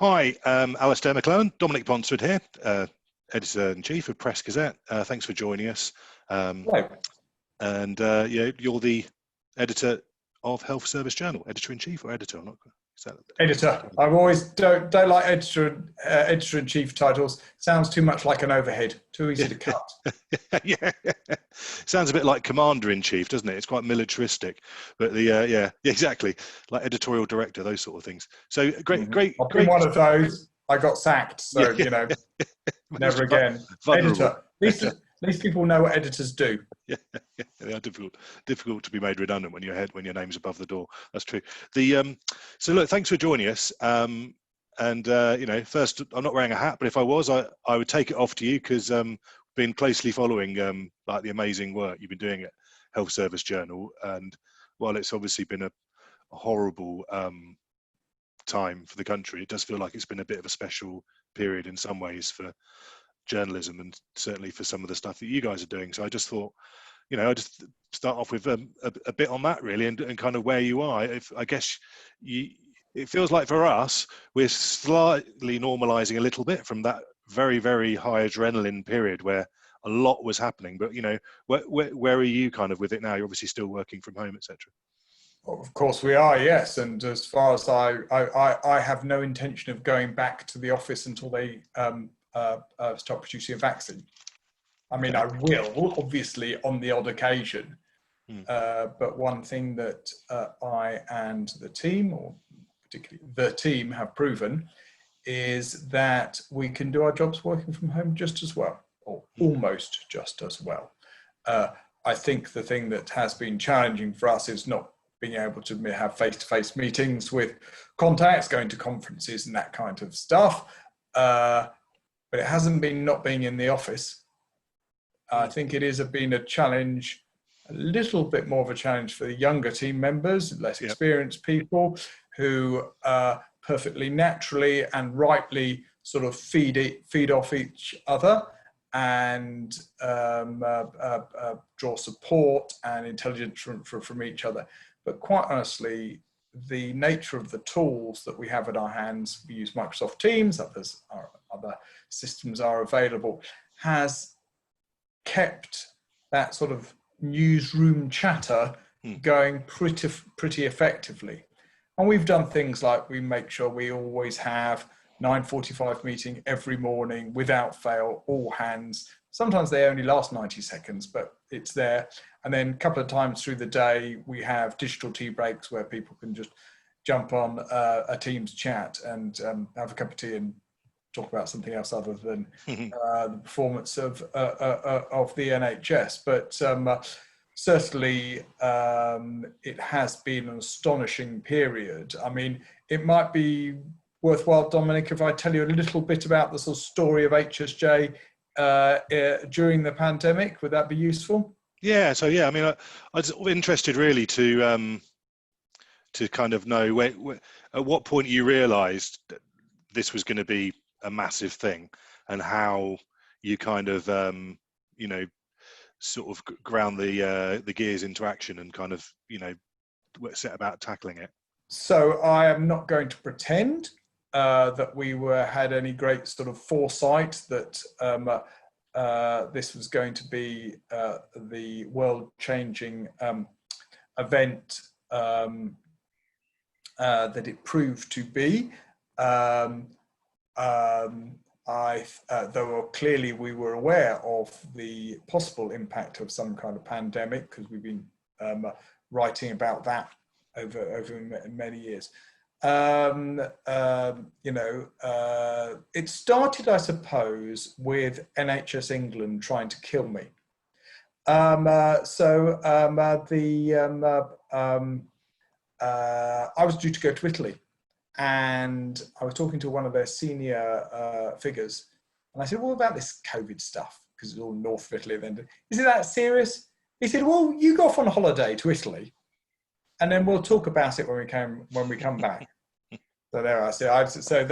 Hi, Alastair McLellan, Dominic Ponsford here, Editor-in-Chief of Press Gazette. Thanks for joining us. Hello. And yeah, you're the editor of Health Service Journal, Editor-in-Chief or editor? I'm not, Editor. I always don't like editor-in-chief titles. Sounds too much like an overhead. Too easy to cut. Yeah, sounds a bit like Commander-in-Chief, doesn't it? It's quite militaristic. But the yeah, exactly, like editorial director, those sort of things. So great. I've been one of those. I got sacked, so yeah. you know, never again. Vulnerable. Editor. At least people know what editors do. Yeah, they are difficult to be made redundant when your name's above the door. That's true. The so look, thanks for joining us. And you know, first, I'm not wearing a hat, but if I was, I would take it off to you because been closely following like the amazing work you've been doing at Health Service Journal. And while it's obviously been a horrible time for the country, it does feel like it's been a bit of a special period in some ways for journalism, and certainly for some of the stuff that you guys are doing. So I just thought, you know, I just start off with a bit on that really, and kind of where you are. I guess it feels like for us, we're slightly normalizing a little bit from that very, very high adrenaline period where a lot was happening. But you know, where are you kind of with it now? You're obviously still working from home, etc. Well, of course we are, yes. And as far as I have no intention of going back to the office until they start producing a vaccine. I mean, I will, obviously, on the odd occasion. But one thing that I and the team, or particularly the team, have proven is that we can do our jobs working from home just as well, or almost just as well. I think the thing that has been challenging for us is not being able to have face-to-face meetings with contacts, going to conferences and that kind of stuff. But it hasn't been not being in the office. I think it has been a challenge, a little bit more of a challenge for the younger team members, less experienced people who perfectly naturally and rightly sort of feed off each other and draw support and intelligence from each other. But quite honestly, the nature of the tools that we have at our hands, we use Microsoft Teams, other systems are available, has kept that sort of newsroom chatter going pretty effectively. And we've done things like we make sure we always have 9:45 meeting every morning without fail, all hands. Sometimes they only last 90 seconds, but it's there. And then a couple of times through the day, we have digital tea breaks where people can just jump on a Teams chat and have a cup of tea and talk about something else other than the performance of the NHS. But certainly it has been an astonishing period. I mean, it might be worthwhile, Dominic, if I tell you a little bit about the sort of story of HSJ during the pandemic. Would that be useful? Yeah. So yeah, I mean, I was interested really to kind of know at what point you realised that this was going to be a massive thing, and how you kind of you know, sort of ground the gears into action and kind of, you know, set about tackling it. So I am not going to pretend that we had any great sort of foresight that this was going to be the world-changing event that it proved to be. Though clearly we were aware of the possible impact of some kind of pandemic, because we've been writing about that over many years. You know, it started, I suppose, with NHS England trying to kill me. I was due to go to Italy, and I was talking to one of their senior figures, and I said, "What about this COVID stuff?" Because it's all north of Italy. Then, is it that serious? He said, "Well, you go off on holiday to Italy, and then we'll talk about it when we come back." So there I say. So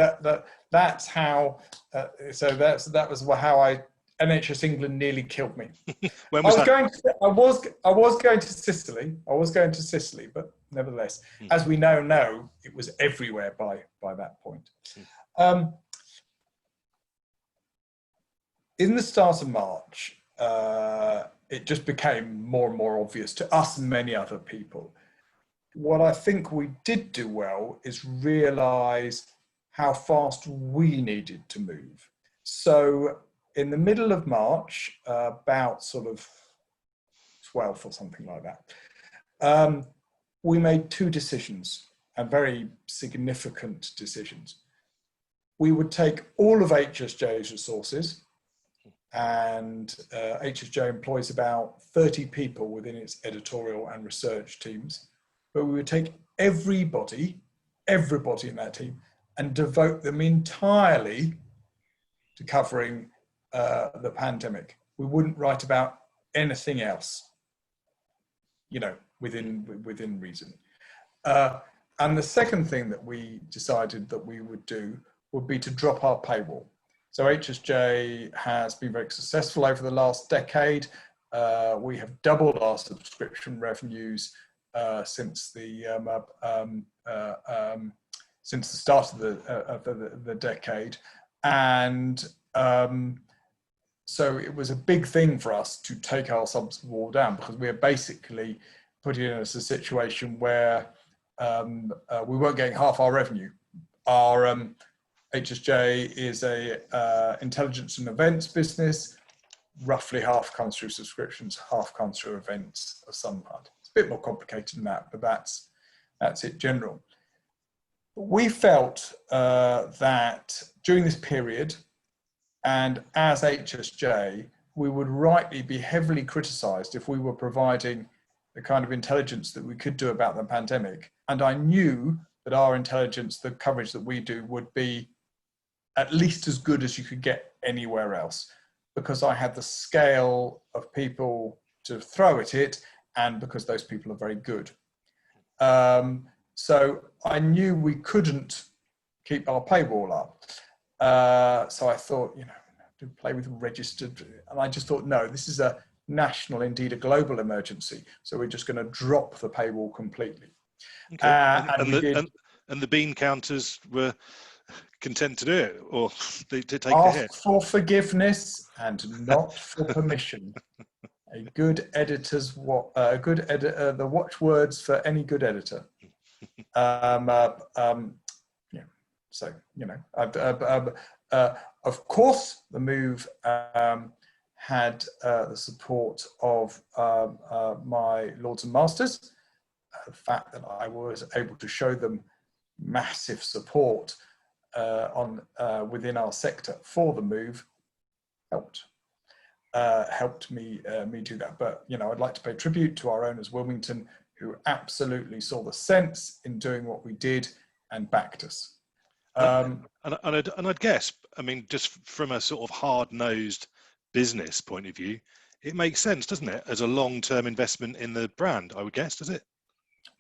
that's how. That was how NHS England nearly killed me. When was that? I was going to Sicily. But nevertheless, as we now know, it was everywhere by that point. In the start of March, it just became more and more obvious to us and many other people. What I think we did do well is realise how fast we needed to move. So in the middle of March, about sort of 12th or something like that, we made two decisions, and very significant decisions. We would take all of HSJ's resources, and HSJ employs about 30 people within its editorial and research teams, but we would take everybody in that team and devote them entirely to covering the pandemic. We wouldn't write about anything else, you know, within reason. And the second thing that we decided that we would do would be to drop our paywall. So HSJ has been very successful over the last decade. We have doubled our subscription revenues since the start of the decade, and so it was a big thing for us to take our subs wall down, because we are basically putting us in a situation where we weren't getting half our revenue. Our HSJ is a intelligence and events business. Roughly half comes through subscriptions, half comes through events of some kind. It's a bit more complicated than that, but that's it general. We felt that during this period, and as HSJ, we would rightly be heavily criticised if we were providing the kind of intelligence that we could do about the pandemic. And I knew that our intelligence, the coverage that we do, would be at least as good as you could get anywhere else, because I had the scale of people to throw at it, and because those people are very good. So I knew we couldn't keep our paywall up. So I thought, you know, to play with registered, and I just thought, no, this is a national, indeed a global emergency. So we're just going to drop the paywall completely. Okay. And the bean counters were content to do it, or to take the hit? Ask for forgiveness and not for permission. A good editor's the watchwords for any good editor. Yeah. So, you know, of course, the move had the support of my Lords and Masters. The fact that I was able to show them massive support within our sector for the move helped me do that. But, you know, I'd like to pay tribute to our owners, Wilmington, who absolutely saw the sense in doing what we did and backed us. And I'd guess, I mean, just from a sort of hard-nosed business point of view, it makes sense, doesn't it, as a long-term investment in the brand, I would guess, does it?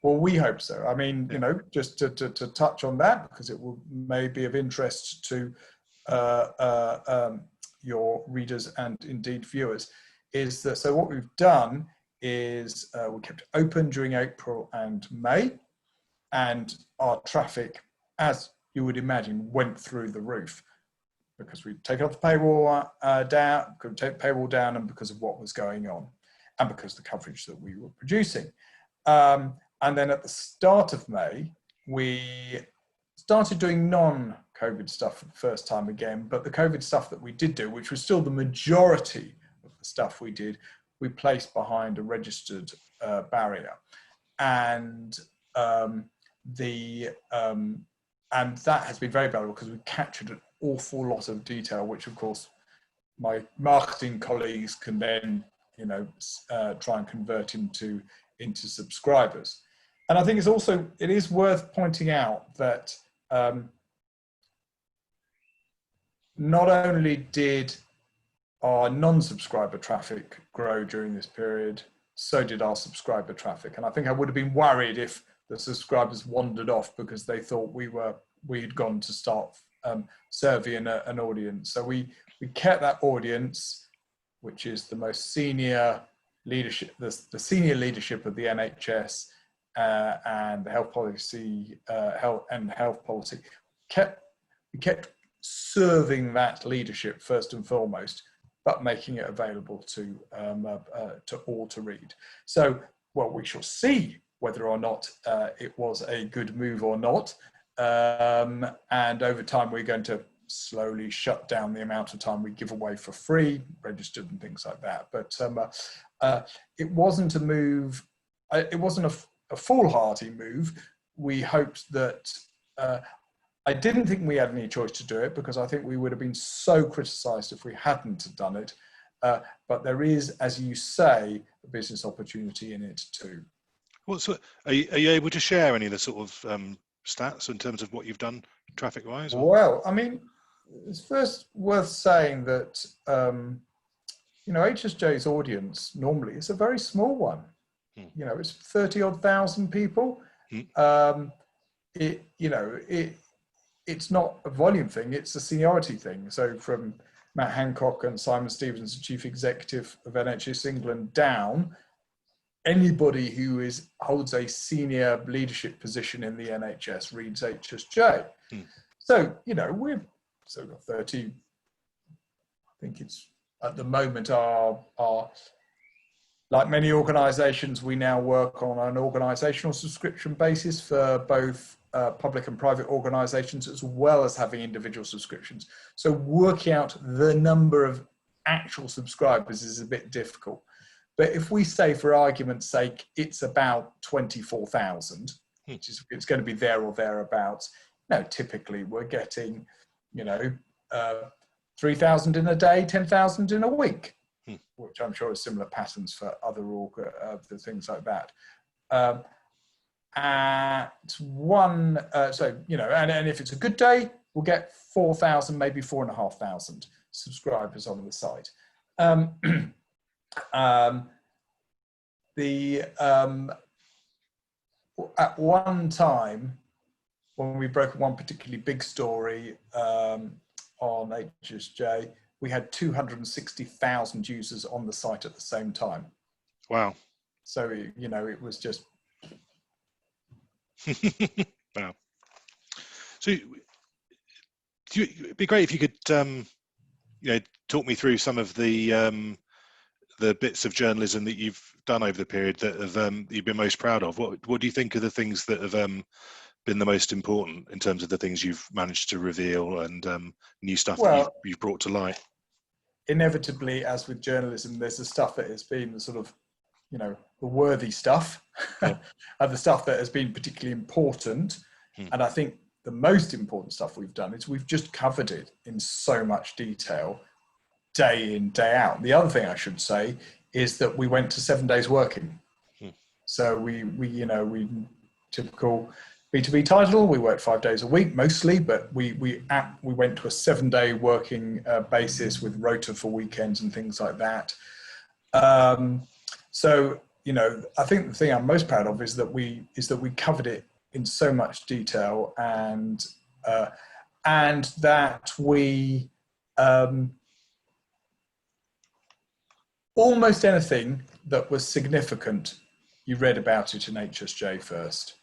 Well, we hope so. I mean, you know, just to touch on that, because it may be of interest to your readers and indeed viewers, is that, so what we've done is we kept it open during April and May, and our traffic, as you would imagine, went through the roof, because we'd taken off the paywall down, could take the paywall down, and because of what was going on, and because of the coverage that we were producing. And then at the start of May, we started doing non-COVID stuff for the first time again, but the COVID stuff that we did do, which was still the majority of the stuff we did, we placed behind a registered barrier. And and that has been very valuable, because we captured an awful lot of detail, which of course my marketing colleagues can then, you know, try and convert into subscribers. And I think it is worth pointing out that not only did our non-subscriber traffic grow during this period, so did our subscriber traffic. And I think I would have been worried if the subscribers wandered off because they thought we had gone to start serving an audience. So we kept that audience, which is the most senior leadership, the senior leadership of the NHS and the health policy, health policy. we kept serving that leadership first and foremost, but making it available to all to read. So, well, we shall see whether or not it was a good move or not. And over time, we're going to slowly shut down the amount of time we give away for free, registered and things like that. But it wasn't a move, it wasn't a foolhardy move. We hoped that, I didn't think we had any choice to do it, because I think we would have been so criticised if we hadn't done it. But there is, as you say, a business opportunity in it too. What sort? Are you able to share any of the sort of stats in terms of what you've done traffic-wise? Well, I mean, it's first worth saying that you know, HSJ's audience normally is a very small one. You know, it's 30-odd thousand people. It's not a volume thing, it's a seniority thing. So from Matt Hancock and Simon Stevens, the Chief Executive of NHS England, down, anybody who holds a senior leadership position in the NHS reads HSJ. So, you know, we've got 30, I think it's at the moment are like many organisations, we now work on an organisational subscription basis for both public and private organisations, as well as having individual subscriptions. So working out the number of actual subscribers is a bit difficult. But if we say, for argument's sake, it's about 24,000, which is, it's going to be there or thereabouts. No, typically we're getting, you know, 3,000 in a day, 10,000 in a week, which I'm sure is similar patterns for other things like that. At one, so, you know, and if it's a good day, we'll get 4,000, maybe 4,500 subscribers on the site. At one time, when we broke one particularly big story on HSJ, we had 260,000 users on the site at the same time. Wow. So, you know, it was just... Wow. So it'd be great if you could, you know, talk me through some of the bits of journalism that you've done over the period that have you've been most proud of. What do you think are the things that have been the most important in terms of the things you've managed to reveal and new stuff that you've brought to light? Inevitably, as with journalism, there's the stuff that has been the sort of, you know, the worthy stuff, and the stuff that has been particularly important. And I think the most important stuff we've done is we've just covered it in so much detail, day in, day out. The other thing I should say is that we went to 7 days working. So we you know, we typical B2B title, we worked 5 days a week mostly, but we went to a 7-day working basis with rota for weekends and things like that. So, you know, I think the thing I'm most proud of is that we covered it in so much detail, and that we almost anything that was significant, you read about it in HSJ first,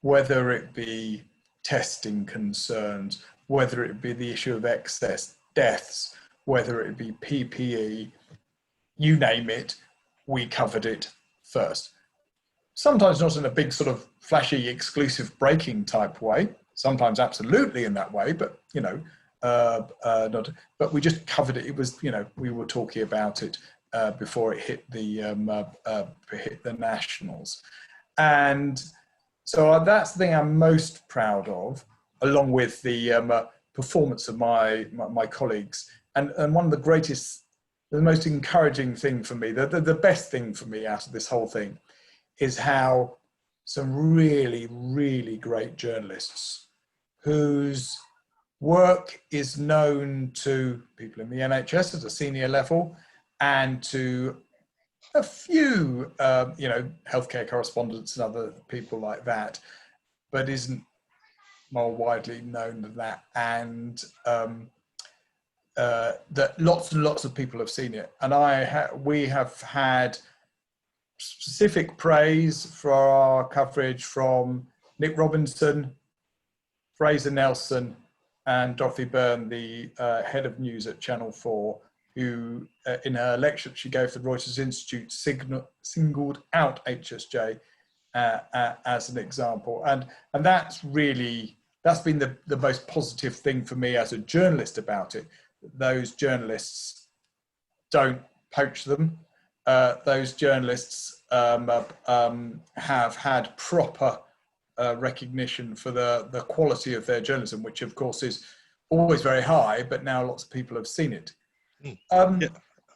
whether it be testing concerns, whether it be the issue of excess deaths, whether it be PPE, you name it, we covered it first. Sometimes not in a big sort of flashy exclusive breaking type way, sometimes absolutely in that way, but, you know, not, but we just covered it. It was, you know, we were talking about it before it hit the nationals. And so that's the thing I'm most proud of, along with the performance of my colleagues. And one of the greatest, the most encouraging thing for me, the best thing for me out of this whole thing is how some really, really great journalists whose work is known to people in the NHS at a senior level and to a few, you know, healthcare correspondents and other people like that, but isn't more widely known than that. And that lots and lots of people have seen it. And we have had specific praise for our coverage from Nick Robinson, Fraser Nelson, and Dorothy Byrne, the head of news at Channel 4, who in her lecture she gave to the Reuters Institute singled out HSJ as an example, and that's been the most positive thing for me as a journalist about it. Those journalists don't poach them. Those journalists have had proper recognition for the quality of their journalism, which of course is always very high, but now lots of people have seen it.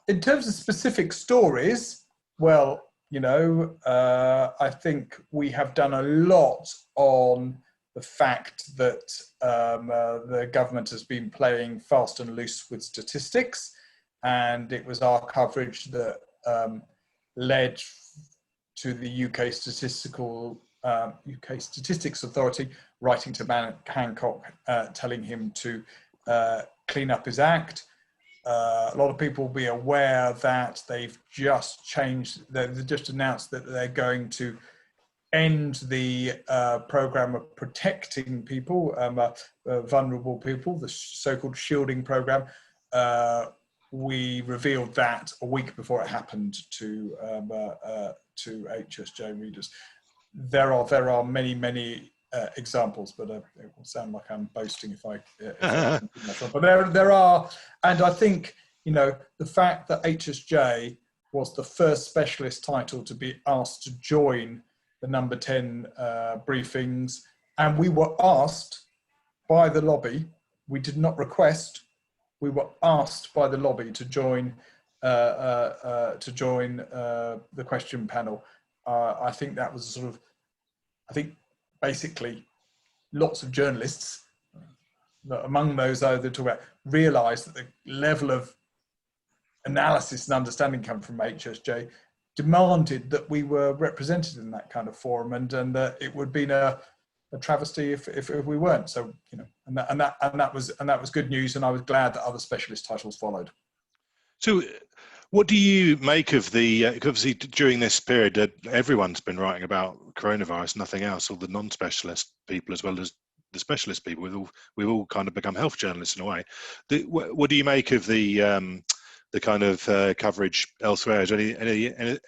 In terms of specific stories, well, you know, I think we have done a lot on the fact that the government has been playing fast and loose with statistics, and it was our coverage that led to the UK Statistics Authority writing to Hancock, telling him to clean up his act. A lot of people will be aware that they've just announced that they're going to end the program of protecting people, vulnerable people, the so-called shielding program. We revealed that a week before it happened to HSJ readers. There are many examples, but it will sound like I'm boasting if I but there are, and I think, you know, the fact that HSJ was the first specialist title to be asked to join the number 10 briefings, and we were asked by the lobby, we did not request, we were asked by the lobby to join the question panel. I think that was sort of, I think basically lots of journalists, among those I talk about, realised that the level of analysis and understanding coming from HSJ demanded that we were represented in that kind of forum, and it would have been a travesty if we weren't. So, you know, and that was good news, and I was glad that other specialist titles followed. So, what do you make of the, obviously during this period, everyone's been writing about coronavirus, nothing else, all the non-specialist people as well as the specialist people. We've all kind of become health journalists in a way. What do you make of the kind of coverage elsewhere? Is there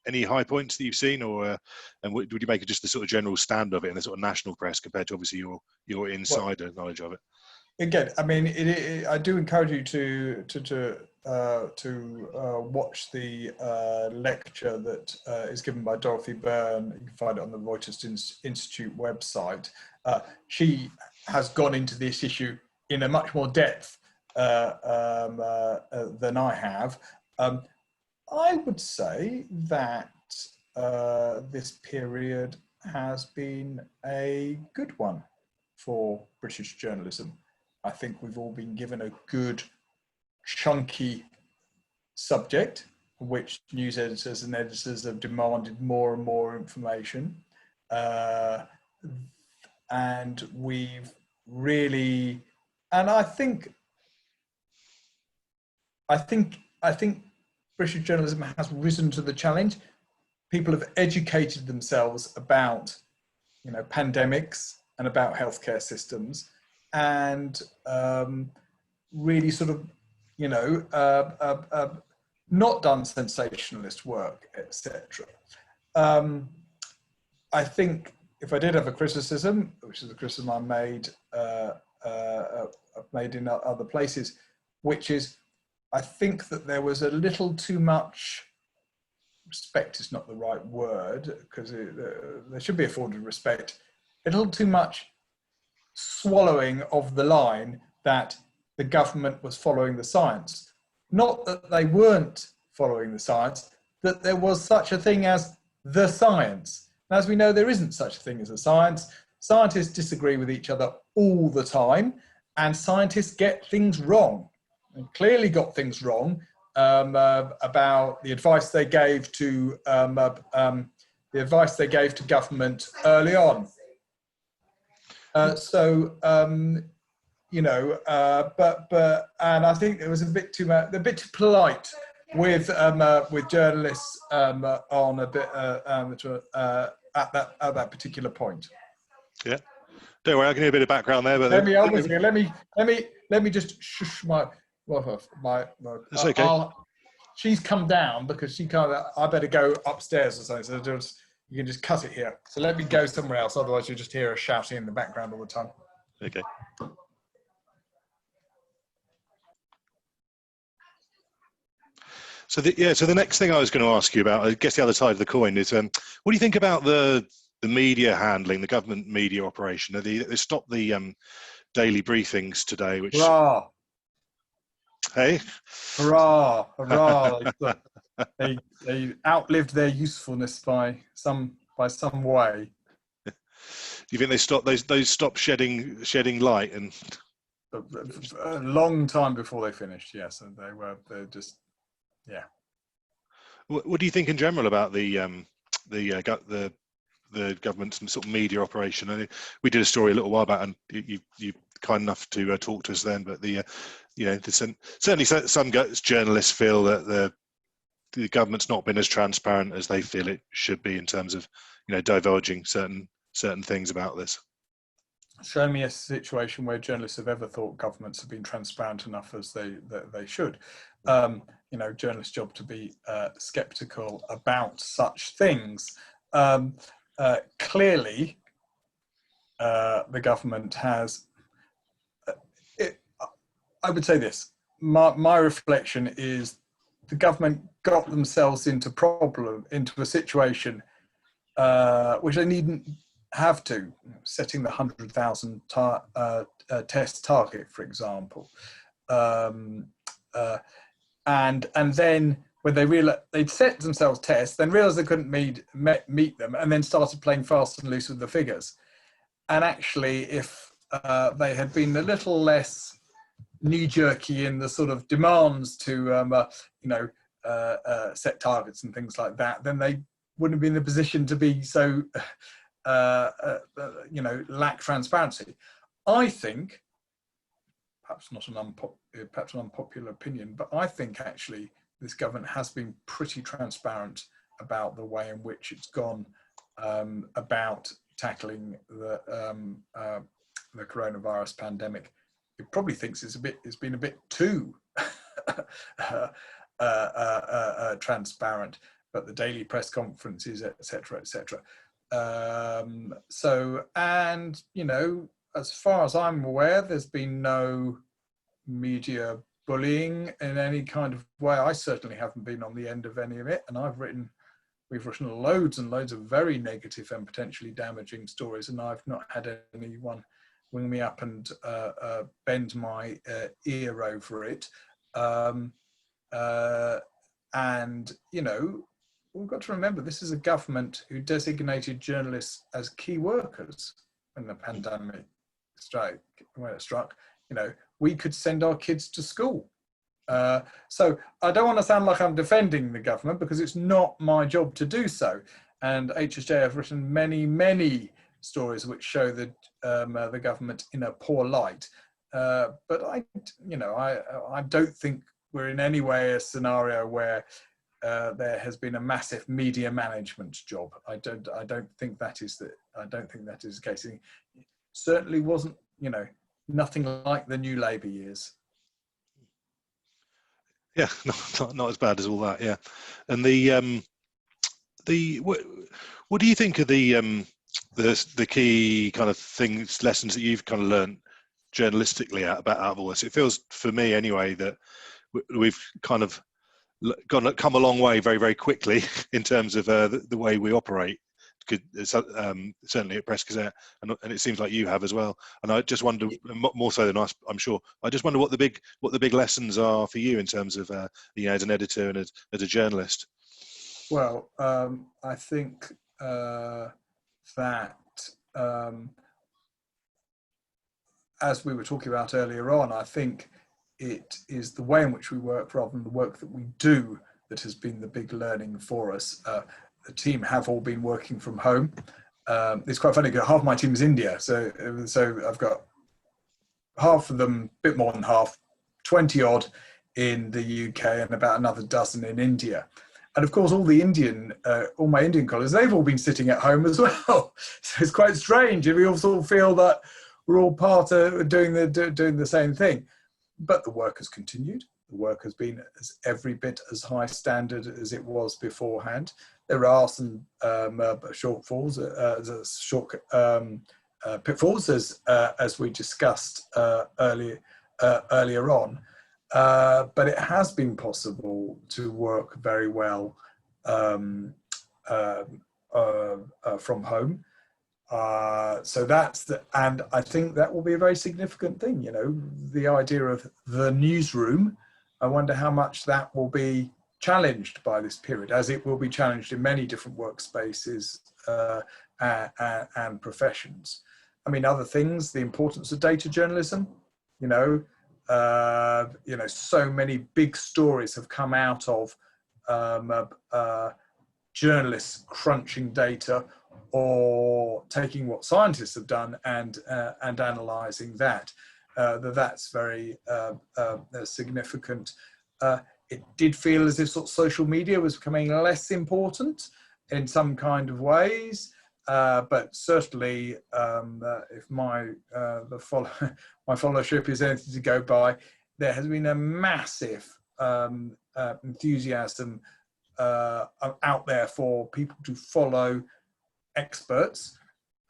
any high points that you've seen, or and would you make it just the sort of general stand of it in the sort of national press compared to obviously your insider knowledge of it? Again, I mean, I do encourage you to watch the lecture that is given by Dorothy Byrne. You can find it on the Reuters Institute website. She has gone into this issue in a much more depth than I have. I would say that this period has been a good one for British journalism. I think we've all been given a good, chunky subject, which news editors and editors have demanded more and more information. And we've really, and I think British journalism has risen to the challenge. People have educated themselves about, you know, pandemics and about healthcare systems, and really sort of, you know, not done sensationalist work, etc. I think if I did have a criticism, which is a criticism I made, I've made in other places, which is, I think that there was a little too much, respect is not the right word, because there should be afforded respect, a little too much swallowing of the line that the government was following the science. Not that they weren't following the science, that there was such a thing as the science. And as we know, there isn't such a thing as a science. Scientists disagree with each other all the time, and scientists get things wrong, and clearly got things wrong about the advice they gave to government early on. You know, and I think it was a bit too polite with journalists on a bit at that particular point. Yeah, Don't worry, I can hear a bit of background there. But let me just shush my. It's okay. She's come down because she can't. I better go upstairs or something. So you can just cut it here. So let me go somewhere else. Otherwise, you'll just hear her shouting in the background all the time. Okay. So the next thing I was going to ask you about, I guess the other side of the coin is, what do you think about the media handling, the government media operation? They stopped the daily briefings today, which. Hurrah! Hey. Hurrah! Hurrah! they outlived their usefulness by some way. Do you think they stopped shedding light and? A long time before they finished, yes, and they're just. Yeah. What do you think in general about the government's sort of media operation? I mean, we did a story a little while back, and you kind enough to talk to us then. But certainly some journalists feel that the government's not been as transparent as they feel it should be in terms of divulging certain things about this. Show me a situation where journalists have ever thought governments have been transparent enough as they should. Journalists' job to be sceptical about such things. Clearly, the government has. I would say this. My reflection is the government got themselves into a situation which they needn't have to, setting the 100,000 test target, for example, and then when they realized they'd set themselves tests, then realized they couldn't meet them, and then started playing fast and loose with the figures. And actually, if they had been a little less knee-jerky in the sort of demands to set targets and things like that, then they wouldn't be in a position to be so lack transparency. I think, perhaps an unpopular opinion, but I think actually this government has been pretty transparent about the way in which it's gone about tackling the coronavirus pandemic. It probably thinks it's been a bit too transparent, but the daily press conferences, etc., etc. As far as I'm aware, there's been no media bullying in any kind of way. I certainly haven't been on the end of any of it, and we've written loads and loads of very negative and potentially damaging stories, and I've not had anyone wing me up and bend my ear over it. We've got to remember this is a government who designated journalists as key workers when the pandemic struck. We could send our kids to school. So I don't want to sound like I'm defending the government, because it's not my job to do so. And HSJ have written many, many stories which show the government in a poor light. But I don't think we're in any way a scenario where there has been a massive media management job. I don't think that is the case. It certainly wasn't, nothing like the New Labour years. Yeah, not as bad as all that. Yeah, and what do you think of the key kind of lessons that you've kind of learned journalistically out of all this? It feels, for me anyway, that we've kind of come a long way very, very quickly in terms of the way we operate. Certainly at Press Gazette, and it seems like you have as well. And I just wonder, more so than us, I'm sure. I just wonder what the big lessons are for you in terms of as an editor and as a journalist. Well, I think that as we were talking about earlier on, I think it is the way in which we work rather than the work that we do that has been the big learning for us. The team have all been working from home. It's quite funny because half my team is India, so I've got half of them, a bit more than half, 20 odd in the UK and about another dozen in India. And of course, all my Indian colleagues, they've all been sitting at home as well. So it's quite strange. We all sort of feel that we're all part of doing the same thing. But the work has continued. The work has been every bit as high standard as it was beforehand. There are some shortfalls, pitfalls, as we discussed earlier on. But it has been possible to work very well from home. So that's and I think that will be a very significant thing. You know, the idea of the newsroom. I wonder how much that will be challenged by this period, as it will be challenged in many different workspaces and professions. I mean, other things, the importance of data journalism. You know, so many big stories have come out of journalists crunching data or taking what scientists have done and analysing that. That's very significant. It did feel as if sort of social media was becoming less important in some kind of ways, but certainly if my followership is anything to go by, there has been a massive enthusiasm out there for people to follow experts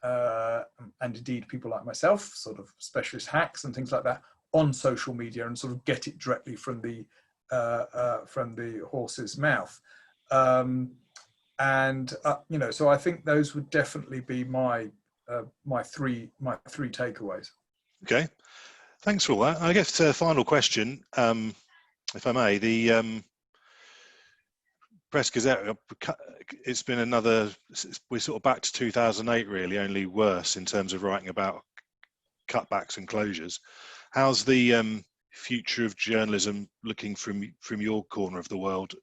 and indeed people like myself, sort of specialist hacks and things like that, on social media and sort of get it directly from the horse's mouth. So I think those would definitely be my three takeaways. Okay, thanks for all that. I guess final question, if I may. The Press Gazette, it's been we're sort of back to 2008 really, only worse in terms of writing about cutbacks and closures. How's the future of journalism looking from your corner of the world?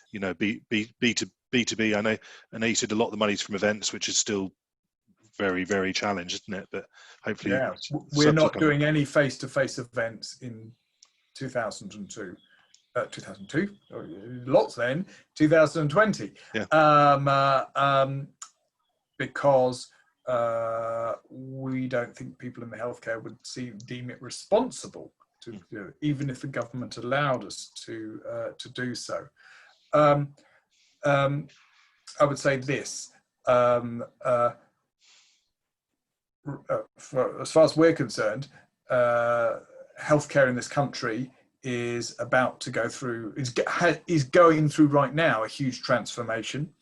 B2B. I know you said a lot of the money's from events, which is still very, very challenged, isn't it? But hopefully, yeah, we're not doing any face-to-face events in 2002. 2002, lots then, 2020, yeah. Because we don't think people in the healthcare would deem it responsible to do it, even if the government allowed us to do so. I would say this, as far as we're concerned, healthcare in this country is about to go through, is going through right now a huge transformation.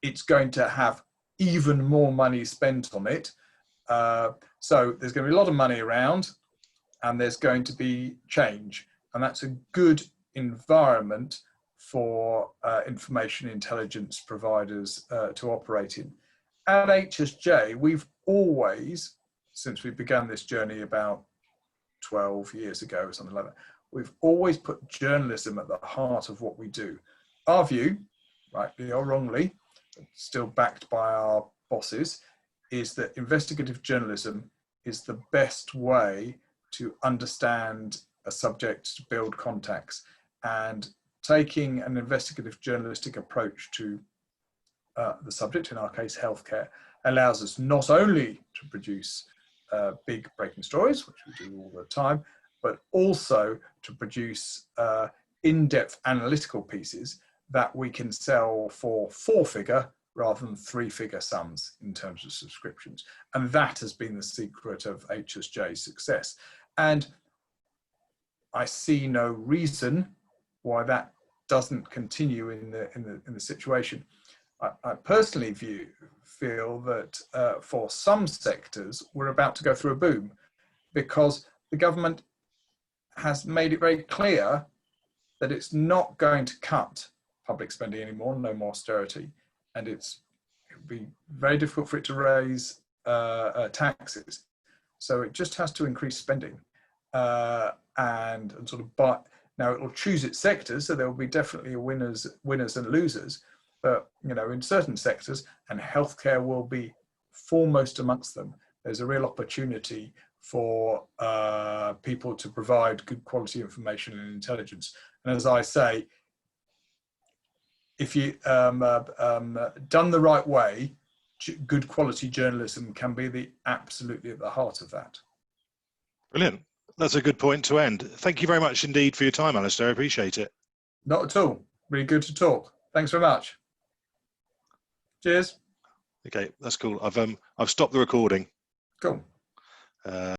It's going to have even more money spent on it. So there's going to be a lot of money around and there's going to be change. And that's a good environment for information intelligence providers to operate in. At HSJ, we've always, since we began this journey about 12 years ago or something like that, we've always put journalism at the heart of what we do. Our view, rightly or wrongly, still backed by our bosses, is that investigative journalism is the best way to understand a subject, to build contacts, and taking an investigative journalistic approach to the subject, in our case healthcare, allows us not only to produce big breaking stories, which we do all the time, but also to produce in-depth analytical pieces that we can sell for 4-figure rather than 3-figure sums in terms of subscriptions. And that has been the secret of HSJ's success. And I see no reason why that doesn't continue in the situation. I personally feel that for some sectors, we're about to go through a boom because the government has made it very clear that it's not going to cut public spending anymore, no more austerity, and it would be very difficult for it to raise taxes. So it just has to increase spending and sort of now it will choose its sectors, so there will be definitely winners and losers. But in certain sectors, and healthcare will be foremost amongst them, there's a real opportunity for people to provide good quality information and intelligence. And as I say, if you done the right way, good quality journalism can be absolutely at the heart of that. Brilliant. That's a good point to end. Thank you very much indeed for your time, Alastair. I appreciate it. Not at all. Really good to talk. Thanks very much. Cheers. Okay, that's cool. I've stopped the recording. Cool.